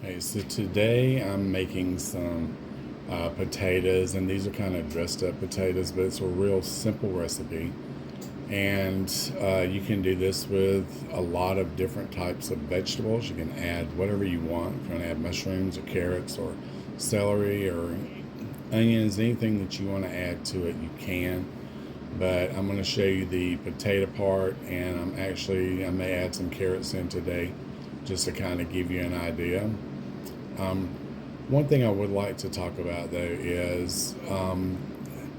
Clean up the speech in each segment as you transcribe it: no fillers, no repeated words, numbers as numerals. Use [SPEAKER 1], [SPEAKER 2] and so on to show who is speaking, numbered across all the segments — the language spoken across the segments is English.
[SPEAKER 1] Hey, so today I'm making some potatoes, and these are kind of dressed up potatoes, but it's a real simple recipe. And you can do this with a lot of different types of vegetables. You can add whatever you want. If you want to add mushrooms or carrots or celery or onions, anything that you want to add to it, you can. But I'm going to show you the potato part, and I may add some carrots in today just to kind of give you an idea. Um, One thing I would like to talk about though is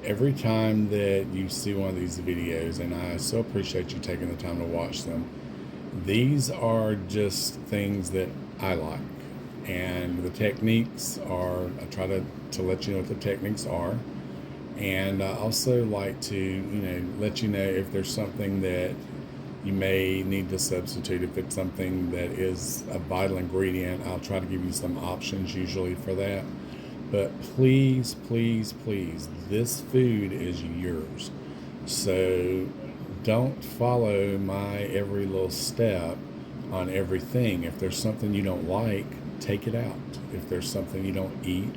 [SPEAKER 1] every time that you see one of these videos, and I so appreciate you taking the time to watch them, these are just things that I like. And the techniques are, I try to let you know what the techniques are. And I also like to, let you know if there's something that you may need to substitute. If it's something that is a vital ingredient, I'll try to give you some options usually for that. But please, please, please, this food is yours. So don't follow my every little step on everything. If there's something you don't like, take it out. If there's something you don't eat,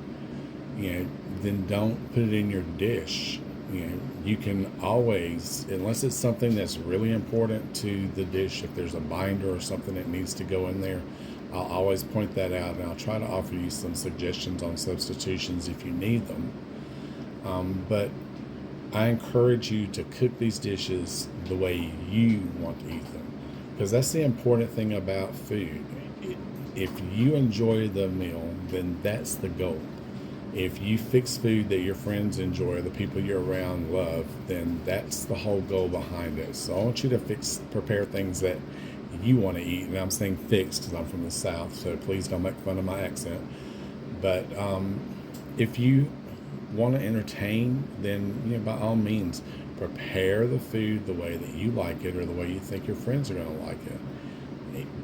[SPEAKER 1] then don't put it in your dish. You can always, unless it's something that's really important to the dish, if there's a binder or something that needs to go in there, I'll always point that out, and I'll try to offer you some suggestions on substitutions if you need them. But I encourage you to cook these dishes the way you want to eat them, because that's the important thing about food. If you enjoy the meal, then that's the goal. If you fix food that your friends enjoy, the people you're around love, then that's the whole goal behind it. So I want you to prepare things that you want to eat. And I'm saying fix because I'm from the South, so please don't make fun of my accent. But if you want to entertain, then by all means, prepare the food the way that you like it or the way you think your friends are going to like it.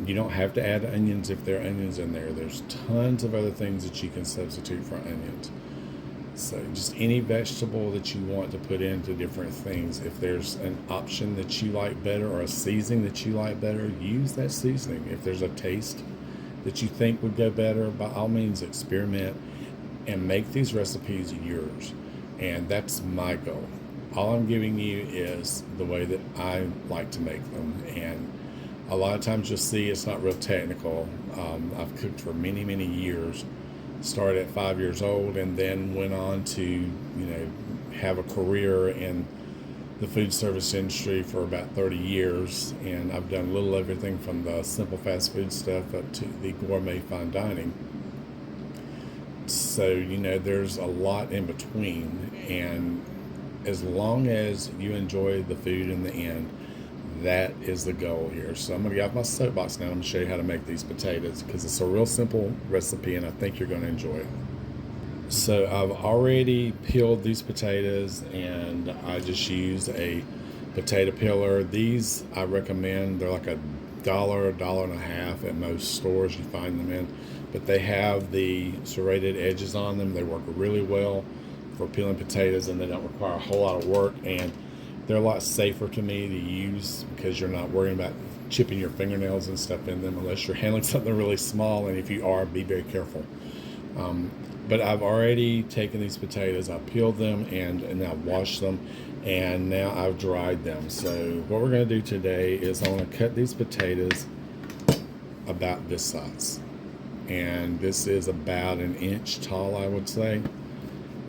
[SPEAKER 1] You don't have to add onions if there are onions in there. There's tons of other things that you can substitute for onions. So just any vegetable that you want to put into different things. If there's an option that you like better or a seasoning that you like better, use that seasoning. If there's a taste that you think would go better, by all means experiment and make these recipes yours. And that's my goal. All I'm giving you is the way that I like to make them. And a lot of times you'll see it's not real technical. I've cooked for many, many years. Started at 5 years old and then went on to, have a career in the food service industry for about 30 years. And I've done a little everything from the simple fast food stuff up to the gourmet fine dining. So, there's a lot in between. And as long as you enjoy the food in the end, that is the goal here. So I'm going to get off my soapbox now. I'm going to show you how to make these potatoes because it's a real simple recipe and I think you're going to enjoy it. So I've already peeled these potatoes and I just used a potato peeler. These I recommend. They're like $1, $1.50 at most stores you find them in. But they have the serrated edges on them. They work really well for peeling potatoes and they don't require a whole lot of work. And they're a lot safer to me to use because you're not worrying about chipping your fingernails and stuff in them unless you're handling something really small. And if you are, be very careful. But I've already taken these potatoes, I peeled them and I've washed them, and now I've dried them. So what we're going to do today is I want to cut these potatoes about this size. And this is about 1 inch tall, I would say.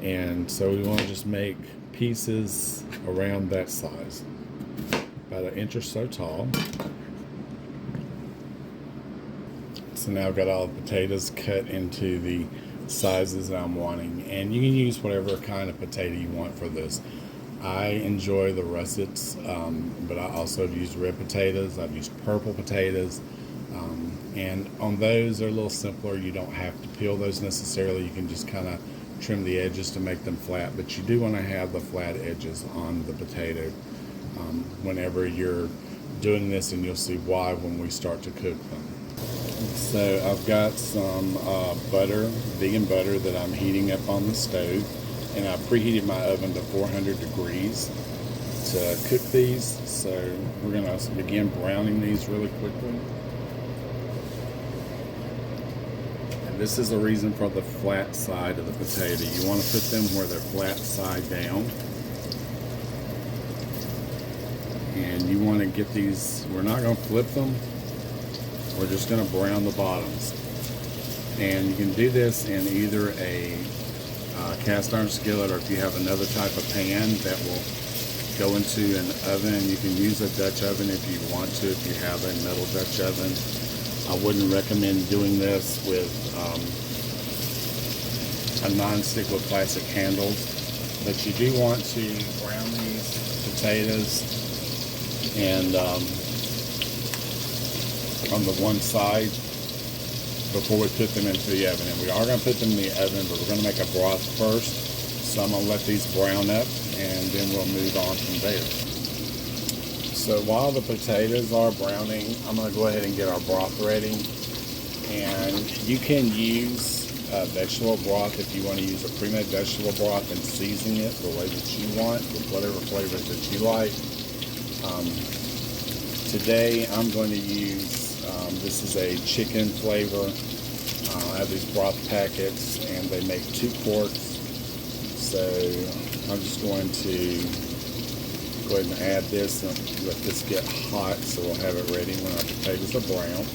[SPEAKER 1] And so we want to just make pieces around that size, about 1 inch or so tall. So now I've got all the potatoes cut into the sizes that I'm wanting, and you can use whatever kind of potato you want for this. I enjoy the russets, but I also have used red potatoes. I've used purple potatoes, and on those they're a little simpler. You don't have to peel those necessarily. You can just kind of trim the edges to make them flat, but you do want to have the flat edges on the potato whenever you're doing this, and you'll see why when we start to cook them. So I've got some butter, vegan butter, that I'm heating up on the stove, and I preheated my oven to 400 degrees to cook these. So we're going to begin browning these really quickly. This is the reason for the flat side of the potato. You want to put them where they're flat side down. And you want to get these, we're not going to flip them. We're just going to brown the bottoms. And you can do this in either a cast iron skillet, or if you have another type of pan that will go into an oven. You can use a Dutch oven if you want to, if you have a metal Dutch oven. I wouldn't recommend doing this with a non-stick with plastic handles, but you do want to brown these potatoes and on the one side before we put them into the oven. And we are going to put them in the oven, but we're going to make a broth first. So I'm going to let these brown up, and then we'll move on from there. So while the potatoes are browning, I'm going to go ahead and get our broth ready. And you can use vegetable broth if you want to use a pre-made vegetable broth and season it the way that you want with whatever flavors that you like. Today I'm going to use, this is a chicken flavor. I have these broth packets and they make 2 quarts. So I'm just going to go ahead and add this and let this get hot so we'll have it ready when our potatoes are brown.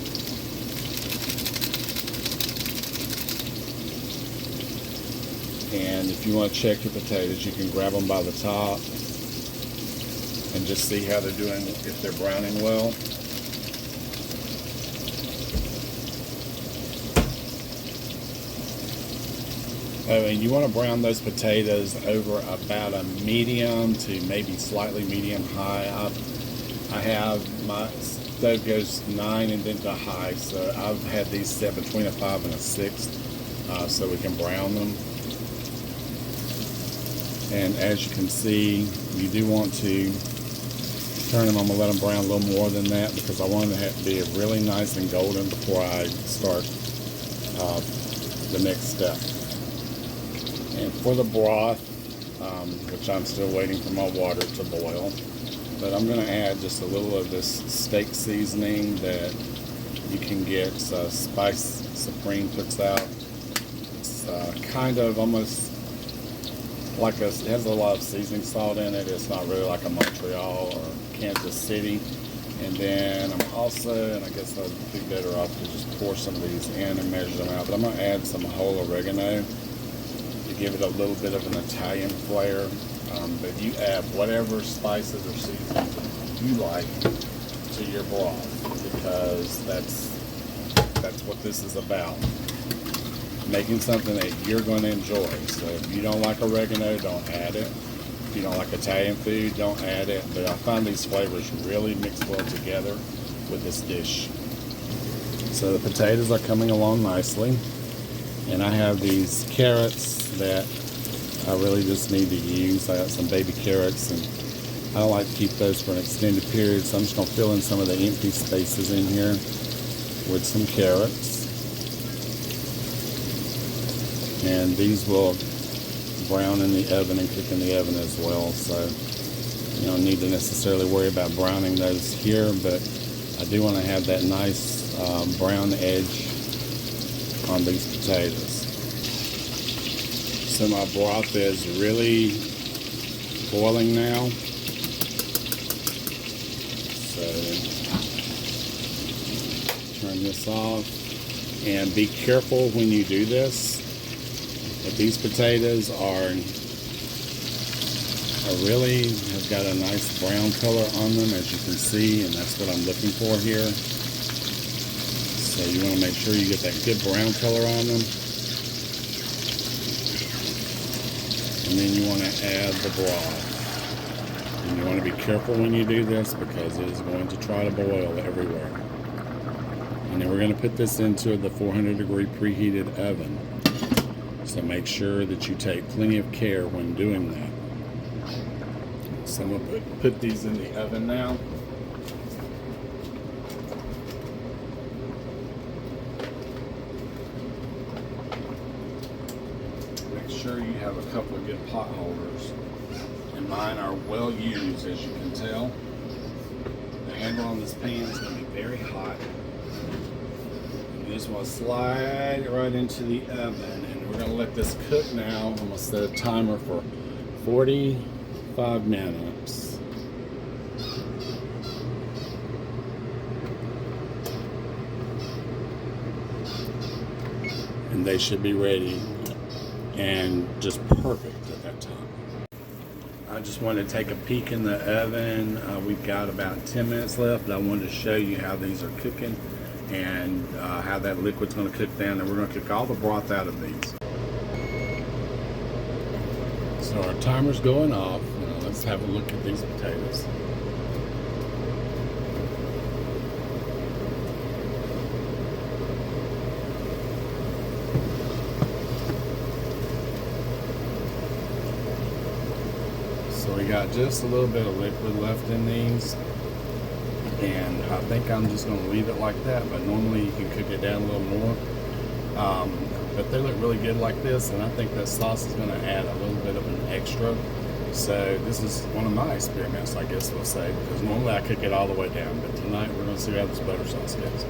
[SPEAKER 1] And if you want to check your potatoes, you can grab them by the top and just see how they're doing, if they're browning well. Oh, and you want to brown those potatoes over about a medium to maybe slightly medium high. I have my stove goes 9 and then to high, so I've had these set between a 5 and a 6 so we can brown them. And as you can see, you do want to turn them. I'm going to let them brown a little more than that because I want them to be really nice and golden before I start the next step. And for the broth, which I'm still waiting for my water to boil, but I'm going to add just a little of this steak seasoning that you can get. Spice Supreme puts out. It's kind of almost like it has a lot of seasoning salt in it. It's not really like a Montreal or Kansas City. And then I'm also, and I guess I'd be better off to just pour some of these in and measure them out, but I'm going to add some whole oregano to give it a little bit of an Italian flair. But you add whatever spices or seasonings you like to your broth, because that's what this is about. Making something that you're going to enjoy. So if you don't like oregano, don't add it. If you don't like Italian food, don't add it. But I find these flavors really mix well together with this dish. So the potatoes are coming along nicely. And I have these carrots that I really just need to use. I got some baby carrots, and I don't like to keep those for an extended period, so I'm just going to fill in some of the empty spaces in here with some carrots. And these will brown in the oven and cook in the oven as well, so you don't need to necessarily worry about browning those here, but I do want to have that nice brown edge on these potatoes. So my broth is really boiling now. So turn this off, and be careful when you do this. If these potatoes are really have got a nice brown color on them, as you can see, and that's what I'm looking for here. So you want to make sure you get that good brown color on them. And then you want to add the broth. And you want to be careful when you do this because it is going to try to boil everywhere. And then we're going to put this into the 400-degree preheated oven. So make sure that you take plenty of care when doing that. So I'm going to put these in the oven now. Make sure you have a couple of good pot holders. And mine are well used, as you can tell. The handle on this pan is going to be very hot. And just want to slide it right into the oven, and we're going to let this cook now. I'm going to set a timer for 45 minutes. And they should be ready and just perfect at that time. I just wanted to take a peek in the oven. We've got about 10 minutes left, but I wanted to show you how these are cooking and how that liquid's going to cook down, and we're going to cook all the broth out of these. So our timer's going off. Now let's have a look at these potatoes. So we got just a little bit of liquid left in these, and I think I'm just going to leave it like that, but normally you can cook it down a little more. But they look really good like this, and I think that sauce is going to add a little bit of an extra. So this is one of my experiments, I guess we'll say, because normally I cook it all the way down, but tonight we're going to see how this butter sauce goes.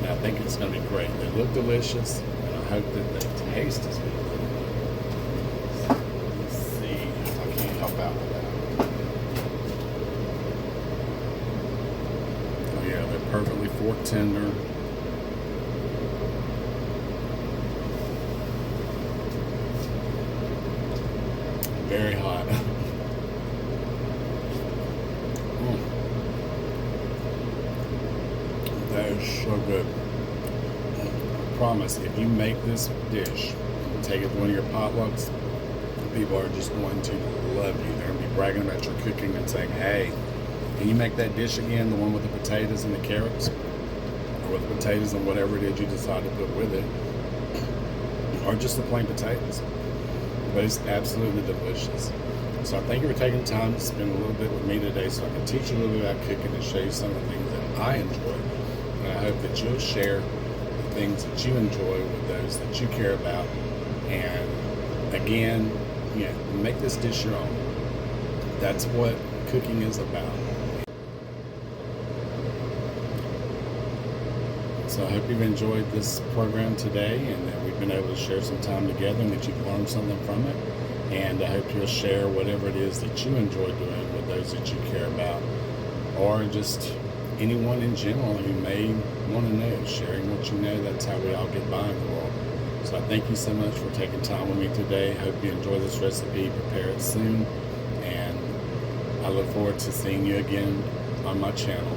[SPEAKER 1] And I think it's going to be great. They look delicious, and I hope that they taste as good. Let's see if I can help out with that. Oh yeah, they're perfectly fork tender. Very hot. That is so good. I promise, if you make this dish and take it to one of your potlucks, people are just going to love you. They're going to be bragging about your cooking and saying, hey, can you make that dish again, the one with the potatoes and the carrots? Or with the potatoes and whatever it is you decide to put with it. Or just the plain potatoes. But it's absolutely delicious. So I thank you for taking time to spend a little bit with me today so I can teach you a little bit about cooking and show you some of the things that I enjoy. And I hope that you'll share the things that you enjoy with those that you care about. And again, make this dish your own. That's what cooking is about. So I hope you've enjoyed this program today, and that we've been able to share some time together and that you've learned something from it. And I hope you'll share whatever it is that you enjoy doing with those that you care about, or just anyone in general who may want to know. Sharing what you know, that's how we all get by in the world. So I thank you so much for taking time with me today. I hope you enjoy this recipe. Prepare it soon. And I look forward to seeing you again on my channel.